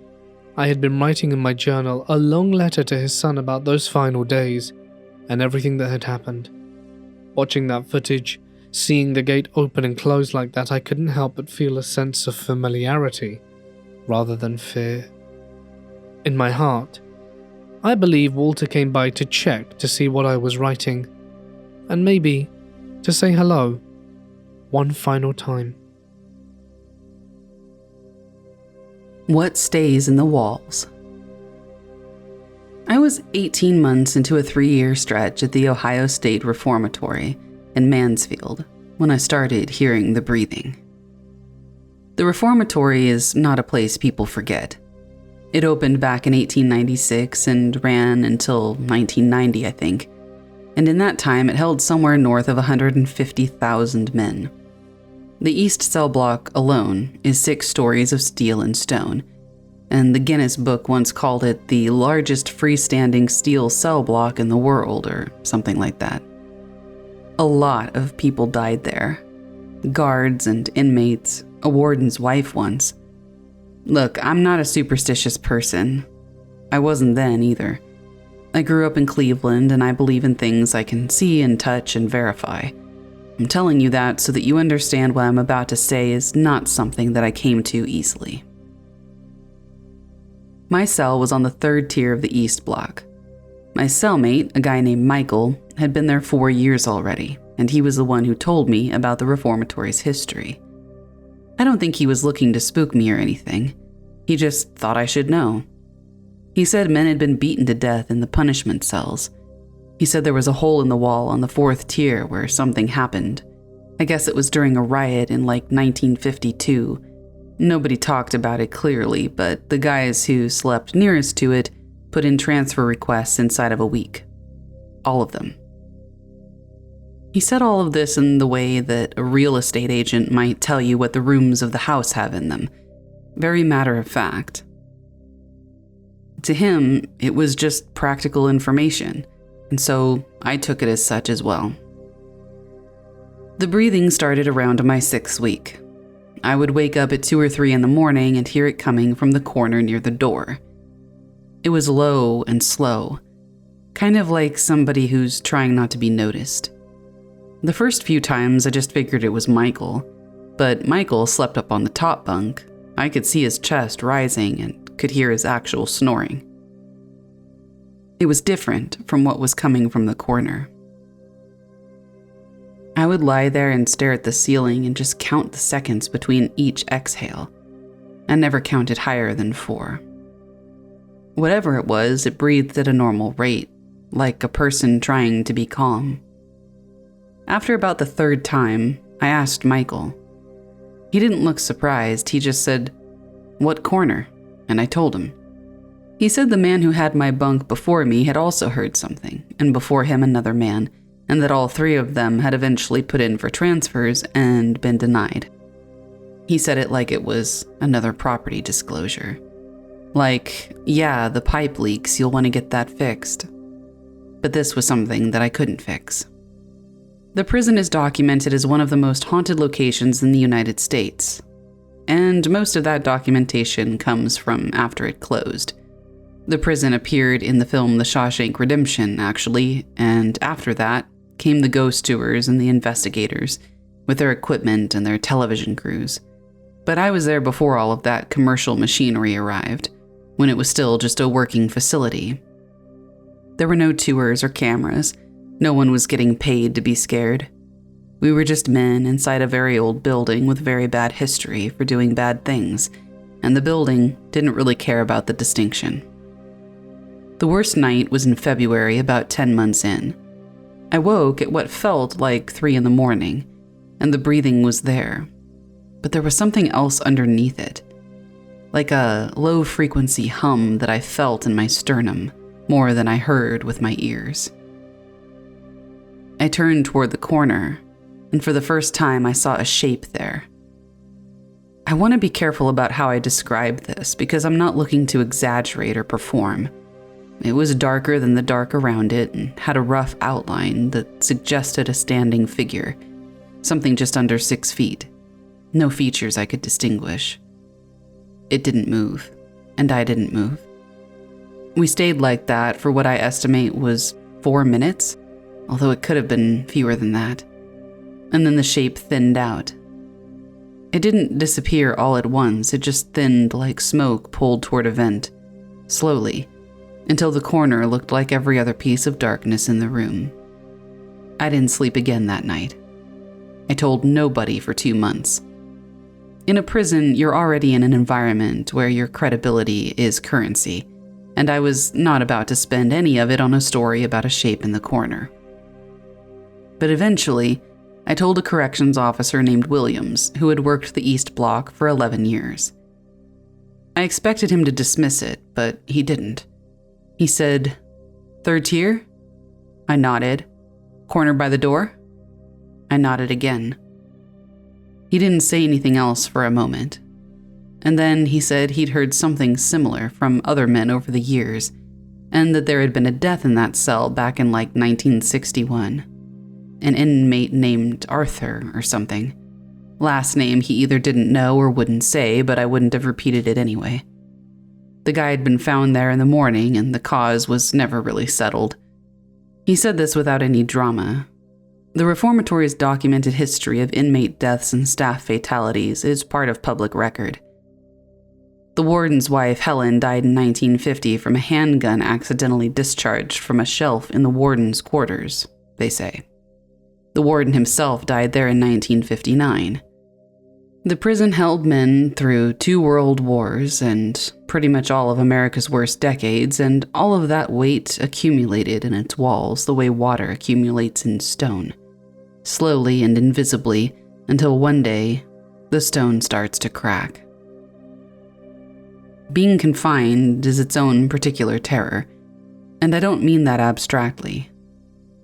I had been writing in my journal a long letter to his son about those final days and everything that had happened. Watching that footage, seeing the gate open and close like that, I couldn't help but feel a sense of familiarity rather than fear. In my heart, I believe Walter came by to check to see what I was writing, and maybe to say hello one final time. What stays in the walls? I was 18 months into a 3-year stretch at the Ohio State Reformatory in Mansfield when I started hearing the breathing. The Reformatory is not a place people forget. It opened back in 1896 and ran until 1990, I think, and in that time it held somewhere north of 150,000 men. The east cell block alone is 6 stories of steel and stone, and the Guinness Book once called it the largest freestanding steel cell block in the world, or something like that. A lot of people died there. Guards and inmates, a warden's wife once. Look, I'm not a superstitious person. I wasn't then either. I grew up in Cleveland and I believe in things I can see and touch and verify. I'm telling you that so that you understand what I'm about to say is not something that I came to easily. My cell was on the 3rd tier of the East Block. My cellmate, a guy named Michael, had been there 4 years already, and he was the one who told me about the reformatory's history. I don't think he was looking to spook me or anything. He just thought I should know. He said men had been beaten to death in the punishment cells. He said there was a hole in the wall on the 4th tier where something happened. I guess it was during a riot in like 1952. Nobody talked about it clearly, but the guys who slept nearest to it put in transfer requests inside of a week. All of them. He said all of this in the way that a real estate agent might tell you what the rooms of the house have in them. Very matter of fact. To him, it was just practical information, and so I took it as such as well. The breathing started around my 6th week. I would wake up at 2 or 3 in the morning and hear it coming from the corner near the door. It was low and slow, kind of like somebody who's trying not to be noticed. The first few times I just figured it was Michael, but Michael slept up on the top bunk. I could see his chest rising and could hear his actual snoring. It was different from what was coming from the corner. I would lie there and stare at the ceiling and just count the seconds between each exhale. I never counted higher than 4. Whatever it was, it breathed at a normal rate, like a person trying to be calm. After about the 3rd time, I asked Michael. He didn't look surprised, he just said, "What corner?" And I told him. He said the man who had my bunk before me had also heard something, and before him another man, and that all 3 of them had eventually put in for transfers and been denied. He said it like it was another property disclosure. Like, yeah, the pipe leaks, you'll want to get that fixed. But this was something that I couldn't fix. The prison is documented as one of the most haunted locations in the United States, and most of that documentation comes from after it closed. The prison appeared in the film The Shawshank Redemption, actually, and after that came the ghost tours and the investigators, with their equipment and their television crews. But I was there before all of that commercial machinery arrived, when it was still just a working facility. There were no tours or cameras. No one was getting paid to be scared. We were just men inside a very old building with very bad history for doing bad things, and the building didn't really care about the distinction. The worst night was in February, about 10 months in. I woke at what felt like 3 in the morning, and the breathing was there. But there was something else underneath it, like a low-frequency hum that I felt in my sternum more than I heard with my ears. I turned toward the corner, and for the first time I saw a shape there. I want to be careful about how I describe this because I'm not looking to exaggerate or perform. It was darker than the dark around it and had a rough outline that suggested a standing figure, something just under 6 feet. No features I could distinguish. It didn't move, and I didn't move. We stayed like that for what I estimate was 4 minutes, although it could have been fewer than that. And then the shape thinned out. It didn't disappear all at once, it just thinned like smoke pulled toward a vent, slowly, until the corner looked like every other piece of darkness in the room. I didn't sleep again that night. I told nobody for 2 months. In a prison, you're already in an environment where your credibility is currency, and I was not about to spend any of it on a story about a shape in the corner. But eventually, I told a corrections officer named Williams, who had worked the East Block for 11 years. I expected him to dismiss it, but he didn't. He said, "Third tier?" I nodded. "Corner by the door?" I nodded again. He didn't say anything else for a moment. And then he said he'd heard something similar from other men over the years, and that there had been a death in that cell back in like 1961. An inmate named Arthur or something. Last name he either didn't know or wouldn't say, but I wouldn't have repeated it anyway. The guy had been found there in the morning, and the cause was never really settled. He said this without any drama. The reformatory's documented history of inmate deaths and staff fatalities is part of public record. The warden's wife, Helen, died in 1950 from a handgun accidentally discharged from a shelf in the warden's quarters, they say. The warden himself died there in 1959. The prison held men through 2 world wars and pretty much all of America's worst decades, and all of that weight accumulated in its walls the way water accumulates in stone, slowly and invisibly until one day the stone starts to crack. Being confined is its own particular terror, and I don't mean that abstractly.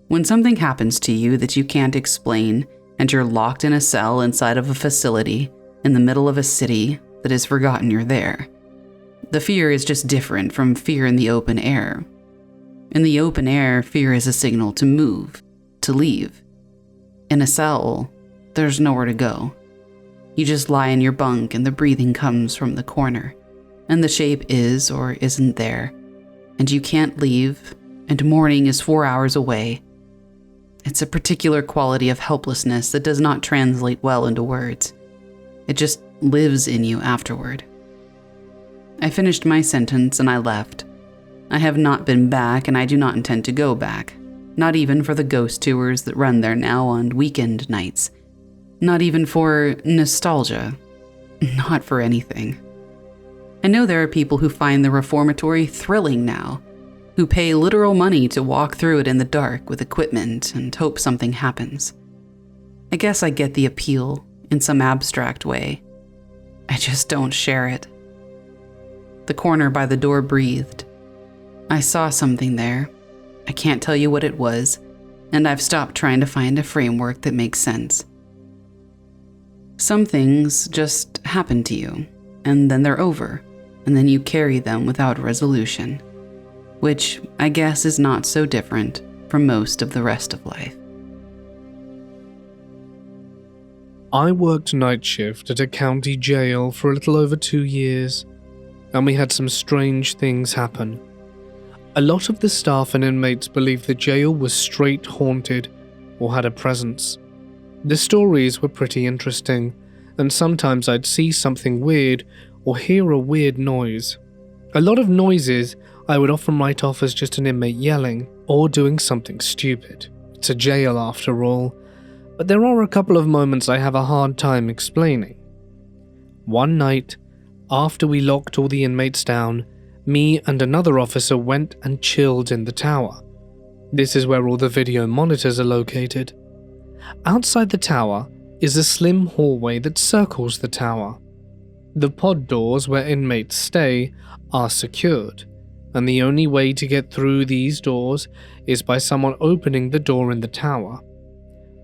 When something happens to you that you can't explain, and you're locked in a cell inside of a facility in the middle of a city that has forgotten you're there, the fear is just different from fear in the open air. In the open air, fear is a signal to move, to leave. In a cell, there's nowhere to go. You just lie in your bunk and the breathing comes from the corner, and the shape is or isn't there, and you can't leave, and morning is 4 hours away. It's a particular quality of helplessness that does not translate well into words. It just lives in you afterward. I finished my sentence and I left. I have not been back, and I do not intend to go back. Not even for the ghost tours that run there now on weekend nights. Not even for nostalgia. Not for anything. I know there are people who find the reformatory thrilling now, who pay literal money to walk through it in the dark with equipment and hope something happens. I guess I get the appeal in some abstract way. I just don't share it. The corner by the door breathed. I saw something there. I can't tell you what it was, and I've stopped trying to find a framework that makes sense. Some things just happen to you, and then they're over, and then you carry them without resolution, which I guess is not so different from most of the rest of life. I worked night shift at a county jail for a little over 2 years, and we had some strange things happen. A lot of the staff and inmates believed the jail was straight haunted or had a presence. The stories were pretty interesting, and sometimes I'd see something weird or hear a weird noise. A lot of noises I would often write off as just an inmate yelling or doing something stupid. It's a jail after all, but there are a couple of moments I have a hard time explaining. One night, after we locked all the inmates down, me and another officer went and chilled in the tower. This is where all the video monitors are located. Outside the tower is a slim hallway that circles the tower. The pod doors where inmates stay are secured, and the only way to get through these doors is by someone opening the door in the tower.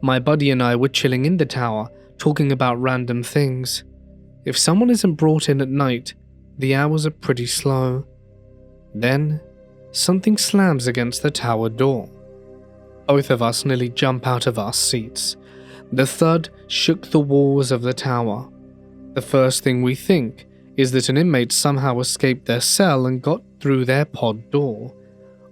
My buddy and I were chilling in the tower, talking about random things. If someone isn't brought in at night, the hours are pretty slow. Then, something slams against the tower door. Both of us nearly jump out of our seats. The thud shook the walls of the tower. The first thing we think is that an inmate somehow escaped their cell and got through their pod door.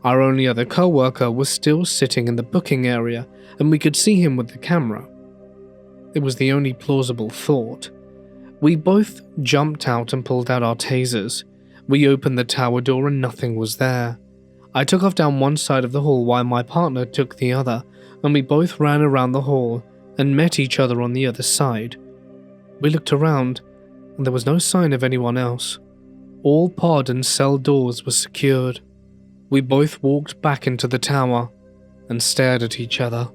Our only other co-worker was still sitting in the booking area, and we could see him with the camera. It was the only plausible thought. We both jumped out and pulled out our tasers. We opened the tower door and nothing was there. I took off down one side of the hall while my partner took the other, and we both ran around the hall and met each other on the other side. We looked around, and there was no sign of anyone else. All pod and cell doors were secured. We both walked back into the tower and stared at each other.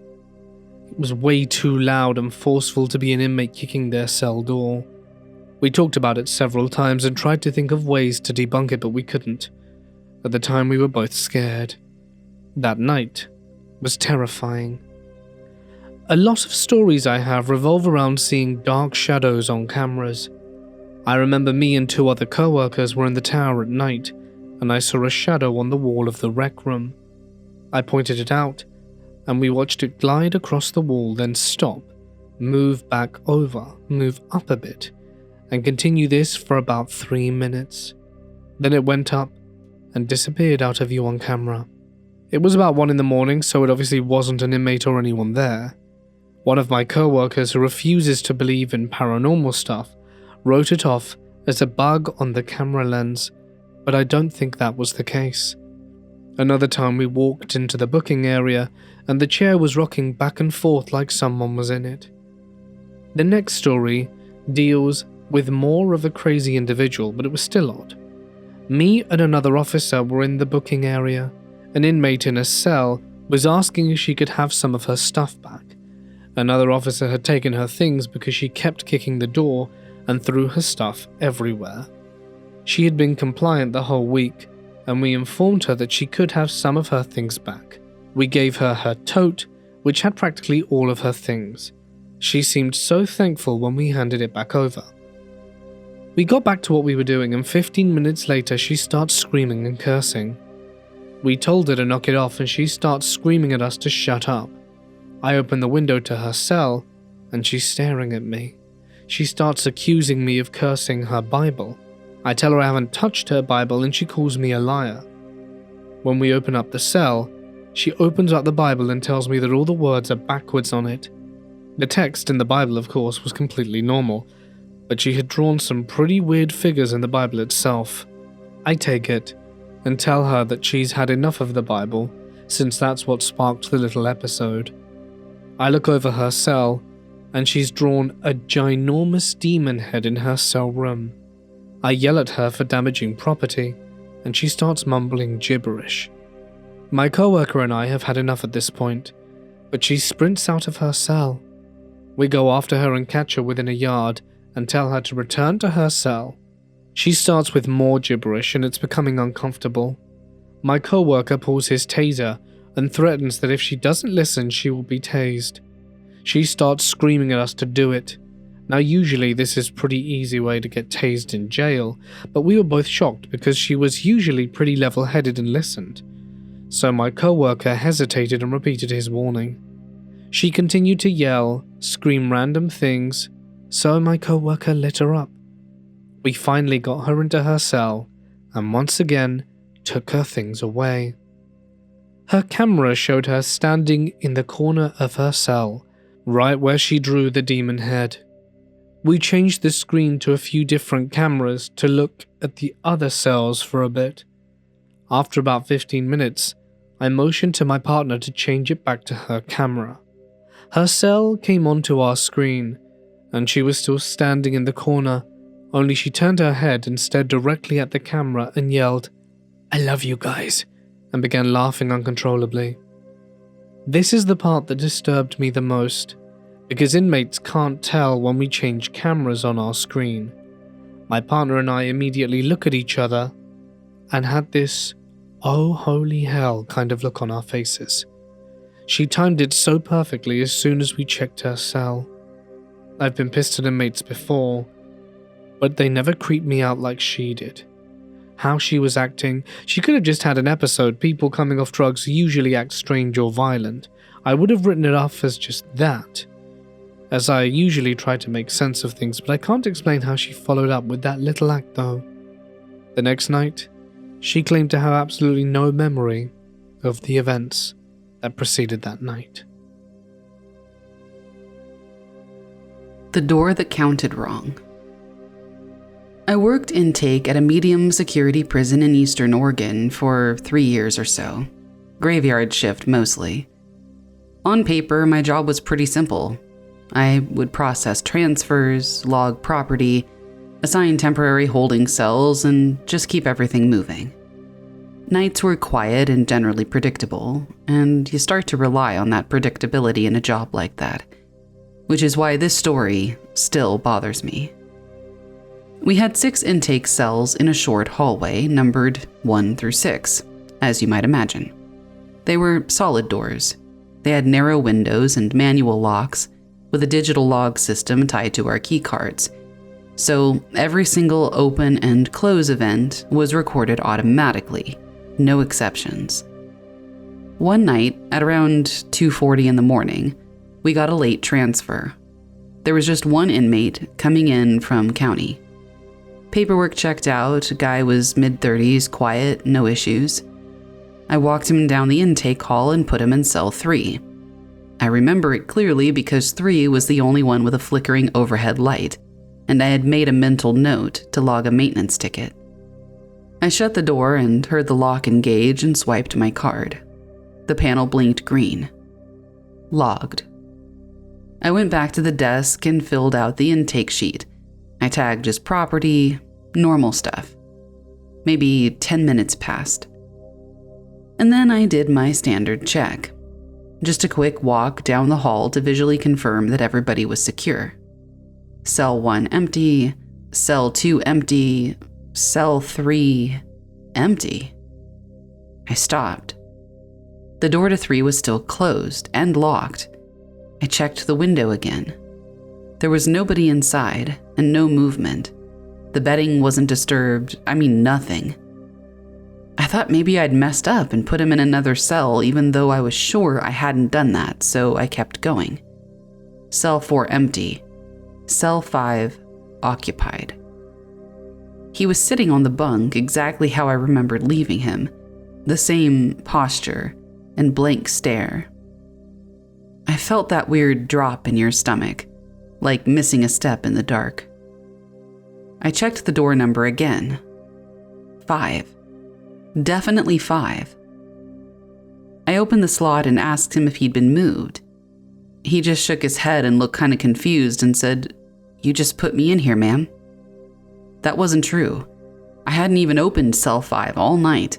It was way too loud and forceful to be an inmate kicking their cell door. We talked about it several times and tried to think of ways to debunk it, but we couldn't. At the time, we were both scared. That night was terrifying. A lot of stories I have revolve around seeing dark shadows on cameras. I remember me and 2 other co-workers were in the tower at night, and I saw a shadow on the wall of the rec room. I pointed it out, and we watched it glide across the wall, then stop, move back over, move up a bit, and continue this for about 3 minutes. Then it went up and disappeared out of view on camera. It was about 1 a.m, so it obviously wasn't an inmate or anyone there. One of my co-workers, who refuses to believe in paranormal stuff, wrote it off as a bug on the camera lens, but I don't think that was the case. Another time we walked into the booking area and the chair was rocking back and forth like someone was in it. The next story deals with more of a crazy individual, but it was still odd. Me and another officer were in the booking area. An inmate in a cell was asking if she could have some of her stuff back. Another officer had taken her things because she kept kicking the door and threw her stuff everywhere. She had been compliant the whole week, and we informed her that she could have some of her things back. We gave her her tote, which had practically all of her things. She seemed so thankful when we handed it back over. We got back to what we were doing, and 15 minutes later she starts screaming and cursing. We told her to knock it off, and she starts screaming at us to shut up. I open the window to her cell, and she's staring at me. She starts accusing me of cursing her Bible. I tell her I haven't touched her Bible, and she calls me a liar. When we open up the cell, she opens up the Bible and tells me that all the words are backwards on it. The text in the Bible, of course, was completely normal, but she had drawn some pretty weird figures in the Bible itself. I take it and tell her that she's had enough of the Bible, since that's what sparked the little episode. I look over her cell, and she's drawn a ginormous demon head in her cell room. I yell at her for damaging property, and she starts mumbling gibberish. My coworker and I have had enough at this point, but she sprints out of her cell. We go after her and catch her within a yard and tell her to return to her cell. She starts with more gibberish and it's becoming uncomfortable. My coworker pulls his taser and threatens that if she doesn't listen, she will be tased. She starts screaming at us to do it. Now usually this is a pretty easy way to get tased in jail, but we were both shocked because she was usually pretty level-headed and listened. So my coworker hesitated and repeated his warning. She continued to yell, scream random things, so my coworker lit her up. We finally got her into her cell, and once again took her things away. Her camera showed her standing in the corner of her cell, right where she drew the demon head. We changed the screen to a few different cameras to look at the other cells for a bit. After about 15 minutes, I motioned to my partner to change it back to her camera. Her cell came onto our screen, and she was still standing in the corner, only she turned her head and stared directly at the camera and yelled, "I love you guys," and began laughing uncontrollably. This is the part that disturbed me the most, because inmates can't tell when we change cameras on our screen. My partner and I immediately look at each other and had this "oh holy hell" kind of look on our faces. She timed it so perfectly as soon as we checked her cell. I've been pissed at inmates before, but they never creeped me out like she did. How she was acting, she could have just had an episode. People coming off drugs usually act strange or violent. I would have written it off as just that, as I usually try to make sense of things, but I can't explain how she followed up with that little act though. The next night, she claimed to have absolutely no memory of the events that preceded that night. The door that counted wrong. I worked intake at a medium security prison in Eastern Oregon for 3 years or so. Graveyard shift mostly. On paper, my job was pretty simple. I would process transfers, log property, assign temporary holding cells, and just keep everything moving. Nights were quiet and generally predictable, and you start to rely on that predictability in a job like that, which is why this story still bothers me. We had 6 intake cells in a short hallway numbered 1 through 6, as you might imagine. They were solid doors. They had narrow windows and manual locks, with a digital log system tied to our key cards. So every single open and close event was recorded automatically, no exceptions. One night, at around 2:40 in the morning, we got a late transfer. There was just one inmate coming in from county. Paperwork checked out, guy was mid-30s, quiet, no issues. I walked him down the intake hall and put him in cell 3. I remember it clearly because 3 was the only one with a flickering overhead light, and I had made a mental note to log a maintenance ticket. I shut the door and heard the lock engage and swiped my card. The panel blinked green. Logged. I went back to the desk and filled out the intake sheet. I tagged just property, normal stuff. Maybe 10 minutes passed. And then I did my standard check. Just a quick walk down the hall to visually confirm that everybody was secure. Cell 1 empty, cell 2 empty, cell 3 empty. I stopped. The door to 3 was still closed and locked. I checked the window again. There was nobody inside and no movement. The bedding wasn't disturbed, nothing. I thought maybe I'd messed up and put him in another cell even though I was sure I hadn't done that, so I kept going. Cell 4 empty. Cell 5 occupied. He was sitting on the bunk exactly how I remembered leaving him. the same posture and blank stare. I felt that weird drop in your stomach, like missing a step in the dark. I checked the door number again. 5. Definitely 5. I opened the slot and asked him if he'd been moved. He just shook his head and looked kind of confused and said, "You just put me in here, ma'am." That wasn't true. I hadn't even opened cell 5 all night.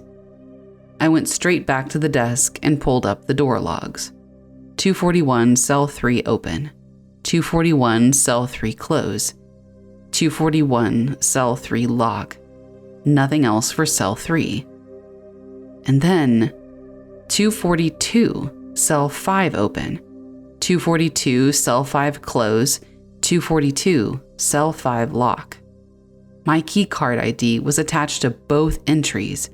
I went straight back to the desk and pulled up the door logs. 241 cell 3 open. 241 cell 3 close. 241 cell 3 lock. Nothing else for cell 3. And then 242 cell 5 open. 242 cell 5 close. 242 cell 5 lock. My keycard ID was attached to both entries,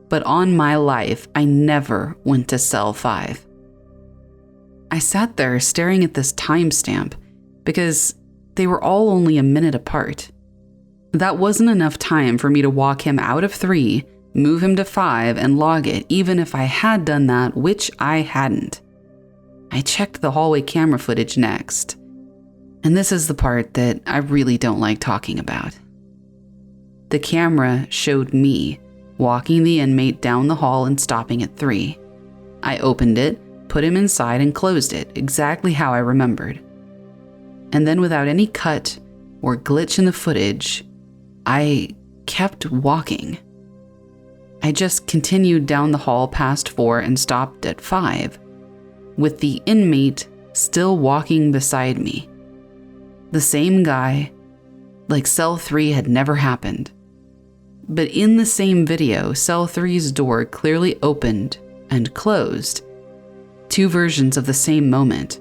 but on my life, I never went to cell 5. I sat there staring at this timestamp because they were all only a minute apart. That wasn't enough time for me to walk him out of 3, move him to 5, and log it, even if I had done that, which I hadn't. I checked the hallway camera footage next. And this is the part that I really don't like talking about. The camera showed me walking the inmate down the hall and stopping at 3. I opened it, put him inside, and closed it exactly how I remembered. And then without any cut or glitch in the footage, I kept walking. I just continued down the hall past 4 and stopped at 5, with the inmate still walking beside me. The same guy, like cell 3 had never happened. But in the same video, cell 3's door clearly opened and closed. 2 versions of the same moment,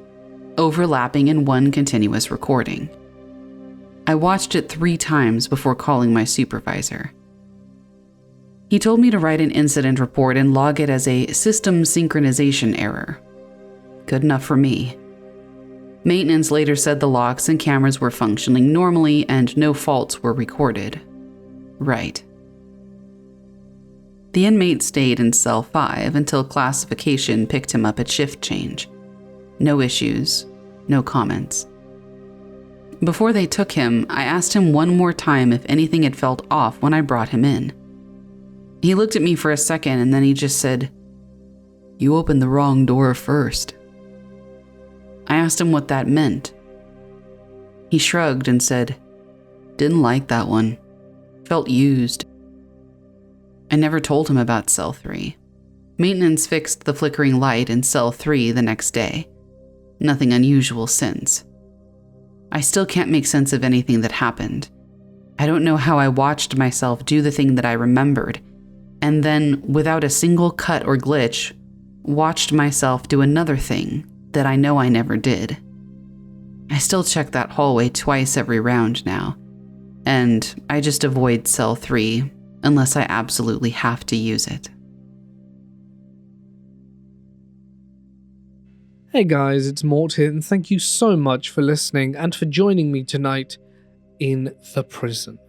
overlapping in one continuous recording. I watched it 3 times before calling my supervisor. He told me to write an incident report and log it as a system synchronization error. Good enough for me. Maintenance later said the locks and cameras were functioning normally and no faults were recorded. Right. The inmate stayed in cell 5 until classification picked him up at shift change. No issues, no comments. Before they took him, I asked him one more time if anything had felt off when I brought him in. He looked at me for a second and then he just said, "You opened the wrong door first." I asked him what that meant. He shrugged and said, "Didn't like that one. Felt used." I never told him about cell 3. Maintenance fixed the flickering light in cell 3 the next day. Nothing unusual since. I still can't make sense of anything that happened. I don't know how I watched myself do the thing that I remembered, and then, without a single cut or glitch, watched myself do another thing that I know I never did. I still check that hallway twice every round now, and I just avoid cell 3 unless I absolutely have to use it. Hey guys, it's Mort here, and thank you so much for listening and for joining me tonight in the prison.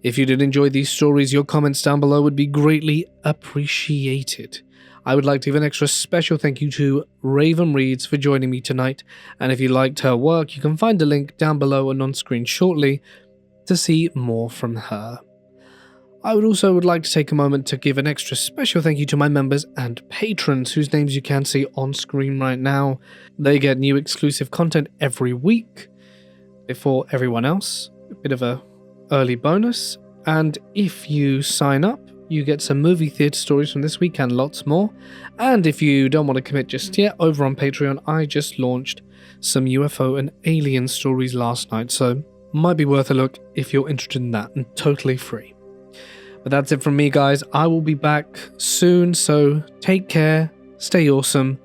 If you did enjoy these stories, your comments down below would be greatly appreciated. I would like to give an extra special thank you to Raven Reads for joining me tonight, and if you liked her work, you can find a link down below and on screen shortly to see more from her. I would like to take a moment to give an extra special thank you to my members and patrons whose names you can see on screen right now. They get new exclusive content every week before everyone else, a bit of a early bonus, and if you sign up, you get some movie theatre stories from this week and lots more. And if you don't want to commit just yet, over on Patreon, I just launched some UFO and alien stories last night, so might be worth a look if you're interested in that, and totally free. But that's it from me, guys. I will be back soon, so take care, stay awesome,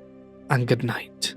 and good night.